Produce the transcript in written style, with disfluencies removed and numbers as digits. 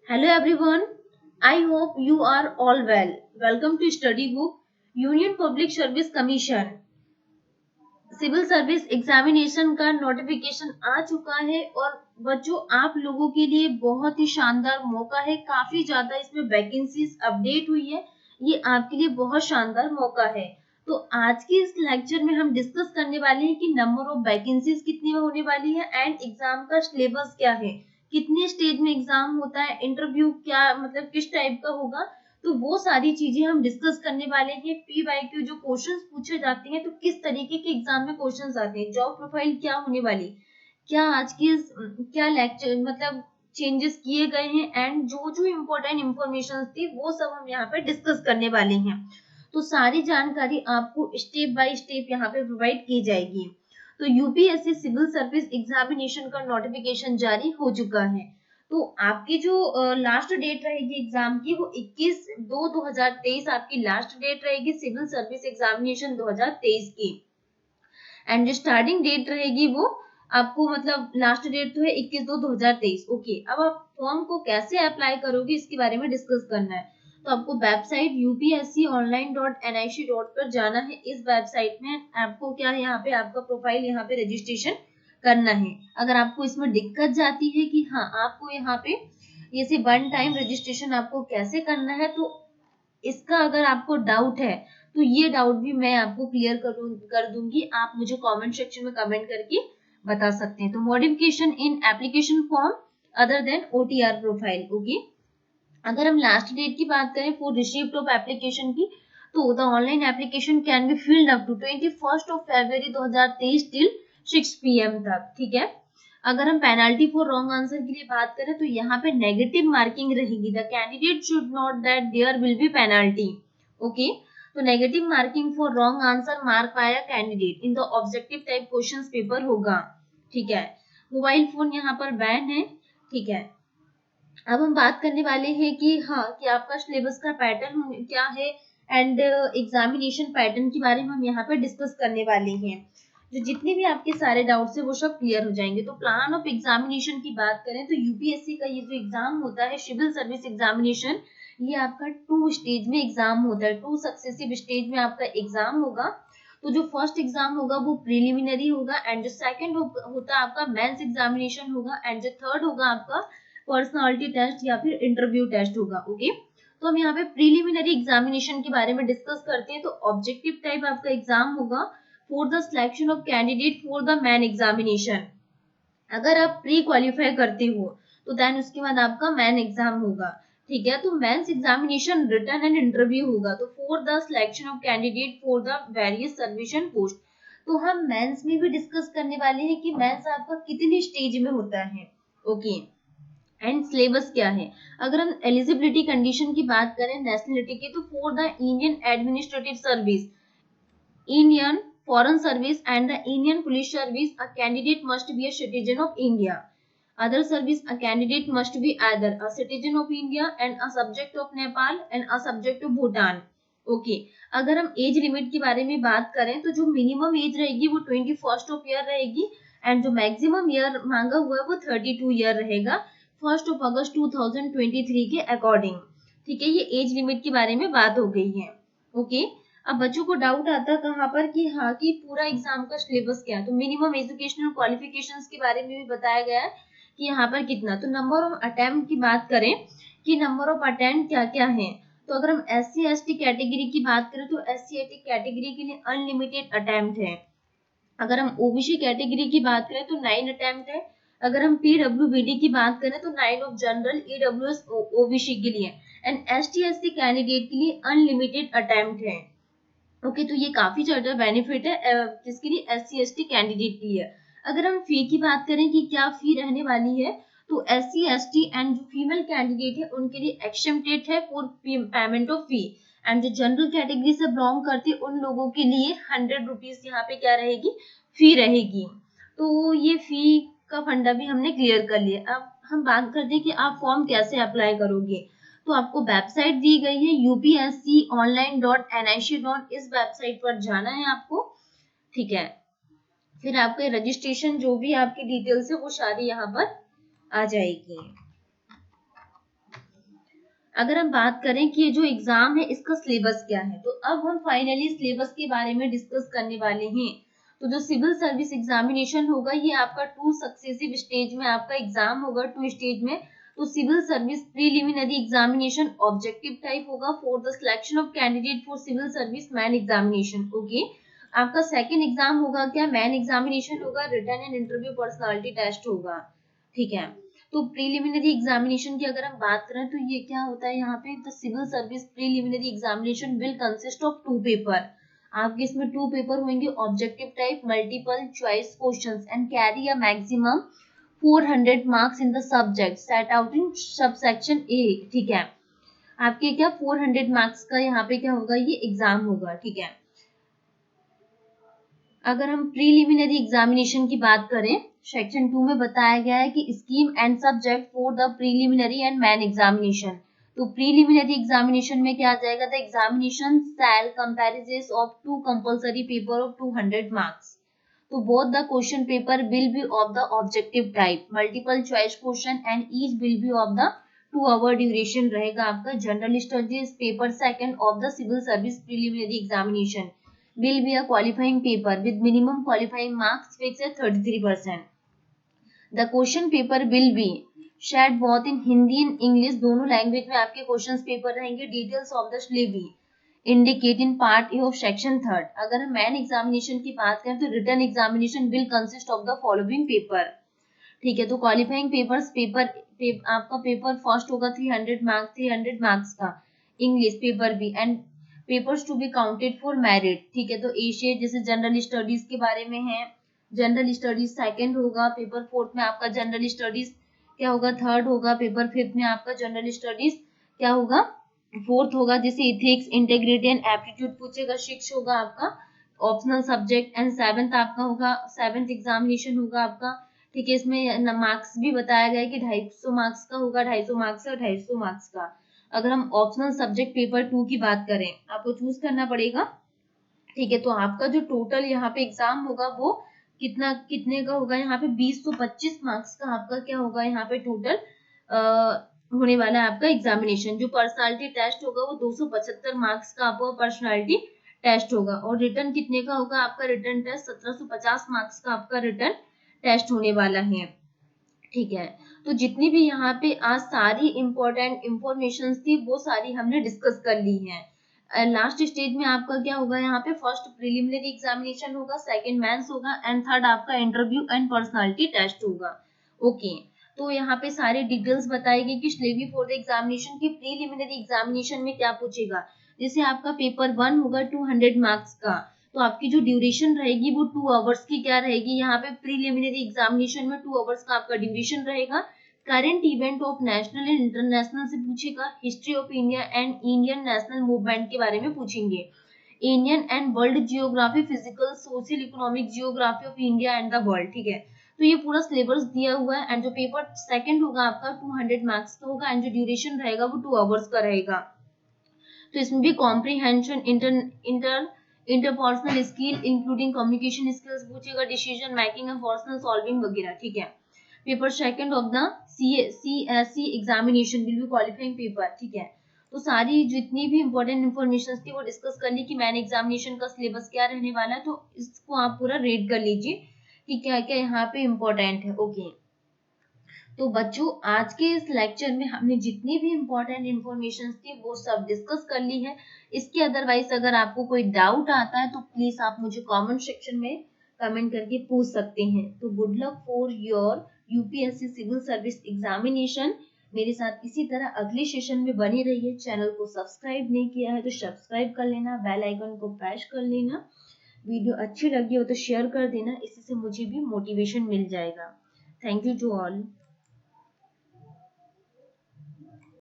Hello everyone. I hope you are all well. Welcome to Study Book Union Public Service Commission civil service examination का notification आ चुका है और बच्चों आप लोगों के लिए बहुत ही शानदार मौका है। काफी ज्यादा इसमें वैकेंसीज अपडेट हुई है। ये आपके लिए बहुत शानदार मौका है। तो आज के इस लेक्चर में हम डिस्कस करने वाले हैं कि नंबर ऑफ वैकेंसीज कितनी होने वाली है एंड एग्जाम का सिलेबस क्या है, कितने स्टेज में एग्जाम होता है, इंटरव्यू क्या मतलब किस टाइप का होगा। तो वो सारी चीजें हम डिस्कस करने वाले हैं। PYQ जो क्वेश्चंस पूछे जाते हैं तो किस तरीके के एग्जाम में क्वेश्चंस आते हैं, जॉब प्रोफाइल क्या होने वाली, क्या आज की क्या लेक्चर मतलब चेंजेस किए गए हैं एंड जो जो इम्पोर्टेंट इंफॉर्मेशन थी वो सब हम यहाँ पे डिस्कस करने वाले हैं। तो सारी जानकारी आपको स्टेप बाय स्टेप यहाँ पे प्रोवाइड की जाएगी। तो यूपीएससी सिविल सर्विस एग्जामिनेशन का नोटिफिकेशन जारी हो चुका है। तो आपकी जो लास्ट डेट रहेगी एग्जाम की वो 21/2/2023 आपकी लास्ट डेट रहेगी सिविल सर्विस एग्जामिनेशन 2023 की। एंड जो स्टार्टिंग डेट रहेगी वो आपको मतलब लास्ट डेट तो है 21/2/2023। ओके, अब आप फॉर्म को कैसे अप्लाई करोगे इसके बारे में डिस्कस करना है। तो आपको वेबसाइट upsconline.nic. पर जाना है। इस वेबसाइट में आपको क्या है, यहाँ पे आपका प्रोफाइल यहाँ पे रजिस्ट्रेशन करना है। अगर आपको इसमें दिक्कत जाती है कि हाँ आपको यहाँ पे ये वन टाइम रजिस्ट्रेशन आपको कैसे करना है, तो इसका अगर आपको डाउट है तो ये डाउट भी मैं आपको क्लियर कर दूंगी। आप मुझे कमेंट सेक्शन में कमेंट करके बता सकते हैं। तो modification in application form other than OTR profile. Okay, अगर हम लास्ट डेट की बात करें फॉर रिसीप्ट ऑफ एप्लीकेशन की, तो the online application can be filled up to 21 February 2023 till 6 PM तक। ठीक है, अगर हम पेनाल्टी फॉर रॉन्ग आंसर के लिए बात करें तो यहाँ पे नेगेटिव मार्किंग रहेगी। The candidate should note that there will be penalty. Okay, तो negative marking for wrong answer mark by a candidate in the objective type questions paper होगा। ठीक है, मोबाइल फोन यहाँ पर बैन है। ठीक है, अब हम बात करने वाले हैं कि हाँ कि आपका सिलेबस का पैटर्न क्या है एंड एग्जामिनेशन पैटर्न के बारे में हम यहाँ पे डिस्कस करने वाले हैं। जो जितने भी आपके सारे डाउट्स है वो सब क्लियर हो जाएंगे। तो प्लान ऑफ एग्जामिनेशन की बात करें तो यूपीएससी का ये जो एग्जाम होता है सिविल सर्विस एग्जामिनेशन, ये आपका 2 स्टेज में एग्जाम होता है। 2 सक्सेसिव स्टेज में आपका एग्जाम होगा। तो जो फर्स्ट एग्जाम होगा वो प्रिलिमिनरी होगा एंड जो सेकंड होता है आपका मेंस एग्जामिनेशन होगा एंड जो थर्ड होगा आपका पर्सनालिटी टेस्ट या फिर इंटरव्यू टेस्ट होगा। ओके, तो हम यहाँ पे प्रीलिमिनरी एग्जामिनेशन के बारे में डिस्कस करते हैं। तो ऑब्जेक्टिव टाइप आपका एग्जाम होगा for the selection of candidate for the main examination. अगर आप प्री क्वालिफाई करते हो तो देन उसके बाद आपका मेन एग्जाम होगा। ठीक है, तो mains examination written and interview होगा। तो for the selection of candidate for the various services post, तो हम मेंस में भी डिस्कस करने वाले हैं कि मेंस आपका कितनी स्टेज में होता है। ओके, एंड सिलेबस क्या है। अगर हम एलिजिबिलिटी कंडीशन की बात करें नेशनलिटी की, तो for the Indian administrative service, Indian foreign service and the Indian police service, a candidate must be a citizen of India. Other service, a candidate must be either a citizen of India and a subject of Nepal and a subject of Bhutan. Okay, अगर हम age limit के बारे में बात करें तो जो minimum age रहेगी वो 21 ऑफ ईयर रहेगी एंड जो मैक्सिमम ईयर मांगा हुआ है वो 32 ईयर रहेगा 1 अगस्त 2023 के अकॉर्डिंग। ठीक है, ये एज लिमिट के बारे में बात हो गई है। ओके, अब बच्चों को डाउट आता है कहाँ पर कि हाँ कि पूरा एग्जाम का सिलेबस क्या है। तो मिनिमम एजुकेशनल क्वालिफिकेशंस के बारे में भी बताया गया है कि यहाँ पर कितना। तो नंबर ऑफ अटेम्प्ट की बात करें कि नंबर ऑफ अटेम्प्ट क्या क्या है, तो अगर हम SC/ST कैटेगरी की बात करें तो SC/ST कैटेगरी के लिए अनलिमिटेड अटेम्प्ट है। अगर हम OBC कैटेगरी की बात करें तो 9 अटेम्प्ट है। अगर हम PWBD की बात करें तो 9 ऑफ जनरल EWS OBC के लिए एंड ST/SC कैंडिडेट के लिए अनलिमिटेड अटेम्प्ट है। ओके, तो ये काफी ज्यादा बेनिफिट है किसके लिए, SC/ST कैंडिडेट के लिए। अगर हम फी की बात करें कि क्या फी रहने वाली है, तो SC/ST एंड जो फीमेल कैंडिडेट है उनके लिए एक्सेम्प्टेड है for payment of fee and जो जनरल कैटेगरी से बिलोंग करते उन लोगों के लिए 100 रुपीज यहाँ पे क्या रहेगी, फी रहेगी। तो ये फी का फंडा भी हमने क्लियर कर लिया। अब हम बात करते हैं कि आप फॉर्म कैसे अप्लाई करोगे। तो आपको वेबसाइट दी गई है upsconline.nic. इस वेबसाइट पर जाना है आपको। ठीक है, फिर आपके रजिस्ट्रेशन जो भी आपकी डिटेल्स है वो सारी यहाँ पर आ जाएगी। अगर हम बात करें कि ये जो एग्जाम है इसका सिलेबस क्या है, तो अब हम फाइनली सिलेबस के बारे में डिस्कस करने वाले हैं। तो जो सिविल सर्विस एग्जामिनेशन होगा ये आपका 2 सक्सेसिव स्टेज में आपका एग्जाम होगा, 2 स्टेज में। तो civil service preliminary examination objective type होगा for the selection of candidate for civil service main examination. Okay, आपका सेकंड एग्जाम होगा क्या, मैन एग्जामिनेशन होगा, written and interview personality test होगा। ठीक है, तो प्रीलिमिनरी एग्जामिनेशन की अगर हम बात करें तो ये क्या होता है यहाँ पे, the civil service preliminary examination will consist of 2 paper. आपके इसमें 2 पेपर होंगे, objective type multiple choice questions and carry a maximum 400 marks in the subject set out in subsection A. ठीक है, आपके क्या 400 मार्क्स का यहाँ पे क्या होगा, ये एग्जाम होगा। ठीक है, अगर हम प्रीलिमिनरी एग्जामिनेशन की बात करें, सेक्शन 2 में बताया गया है कि scheme and subject for the preliminary and main examination. तो प्रीलिमिनरी एग्जामिनेशन में क्या आ जाएगा, the examination shall comparison of 2 compulsory paper of 200 marks. तो both the question paper will be of the objective type, multiple choice question and each will be of the 2 hour duration रहेगा आपका। General studies paper second of the civil service preliminary examination will be a qualifying paper with minimum qualifying marks fixed at 33%. The question paper will be shared both in Hindi and English, दोनों language में आपके question paper रहेंगे। Details of the syllabus indicate in part A of section 3। अगर हम main examination की बात करें तो written examination will consist of the following paper. ठीक है, तो क्वालिफाइंग आपका पेपर फर्स्ट होगा 300 मार्क्स का इंग्लिश पेपर भी, and papers to be counted for merit. ठीक है, तो एशिया जैसे जनरल स्टडीज के बारे में है, जनरल स्टडीज सेकंड होगा, पेपर फोर्थ में आपका जनरल स्टडीज क्या होगा, थर्ड होगा, पेपर फिफ्थ में आपका जनरल स्टडीज क्या होगा, फोर्थ होगा। जैसे इथिक्स, इंटेग्रिटी एंड एप्टीट्यूड पूछेगा, सिक्स होगा आपका ऑप्शनल सब्जेक्ट, एंड सेवेंथ आपका होगा, सेवेंथ एग्जामिनेशन होगा आपका। ठीक है, इसमें मार्क्स भी बताया गया है कि 250 मार्क्स का होगा, 250 मार्क्स और 250 मार्क्स का। अगर हम ऑप्शनल सब्जेक्ट पेपर 2 की बात करें, आपको चूज करना पड़ेगा। ठीक है, तो आपका जो टोटल यहाँ पे एग्जाम होगा वो कितने का होगा, यहाँ पे 2025 मार्क्स का आपका क्या होगा, यहाँ पे टोटल होने वाला है आपका एग्जामिनेशन। जो पर्सनालिटी टेस्ट होगा वो 275 मार्क्स का आपका पर्सनालिटी टेस्ट होगा, और रिटर्न कितने का होगा, आपका रिटर्न टेस्ट 1750 मार्क्स का आपका रिटर्न टेस्ट होने वाला है। ठीक है, तो जितनी भी यहाँ पे आज सारी इंपॉर्टेंट इंफॉर्मेशन थी वो सारी हमने डिस्कस कर ली है। लास्ट स्टेज में आपका क्या होगा, यहाँ पे फर्स्ट प्रीलिमिनरी एग्जामिनेशन होगा, सेकंड मेंस होगा, एंड थर्ड आपका इंटरव्यू एंड पर्सनालिटी टेस्ट होगा। ओके, तो यहाँ पे सारी डिटेल्स बताई गई कि सिलेबस फॉर द एग्जामिनेशन की प्रीलिमिनरी एग्जामिनेशन में क्या पूछेगा। जैसे आपका पेपर 1 होगा 200 मार्क्स का, तो आपकी जो ड्यूरेशन रहेगी वो 2 आवर्स की क्या रहेगी, यहाँ पे प्रीलिमिनरी एग्जामिनेशन में 2 आवर्स का आपका ड्यूरेशन रहेगा। Current event of national and international से पूछेगा, history of India and Indian national movement के बारे में पूछेंगे, Indian and world geography, physical social economic geography of India and the world. ठीक है, तो ये पूरा सिलेबस दिया हुआ है, एंड जो पेपर सेकंड होगा आपका 200 मार्क्स का होगा, एंड जो ड्यूरेशन रहेगा वो 2 आवर्स का रहेगा। तो इसमें भी comprehension, interpersonal skill including communication skills पूछेगा, decision making and personal solving वगैरह। ठीक है, paper second of the CSE examination will be qualifying paper. ठीक है, तो सारी जितनी भी इंपॉर्टेंट इन्फॉर्मेशन थी वो डिस्कस कर ली कि मैन एग्जामिनेशन का सिलेबस क्या रहने वाला है, तो इसको आप पूरा रीड कर लीजिए कि क्या क्या यहाँ पे इम्पोर्टेंट है। ओके, तो बच्चों आज के इस लेक्चर में हमने जितनी भी इम्पोर्टेंट इन्फॉर्मेशन थी वो सब डिस्कस कर ली है। इसके अदरवाइज अगर आपको कोई डाउट आता है तो प्लीज आप मुझे कमेंट सेक्शन में कमेंट करके पूछ सकते हैं। तो good luck for your UPSC civil service examination. मेरे साथ इसी तरह अगले सेशन में बनी रहिए। चैनल को सब्सक्राइब नहीं किया है तो सब्सक्राइब कर लेना, बेल आइकन को प्रेस कर लेना, वीडियो अच्छी लगी हो तो शेयर कर देना, इससे मुझे भी मोटिवेशन मिल जाएगा। Thank you to all.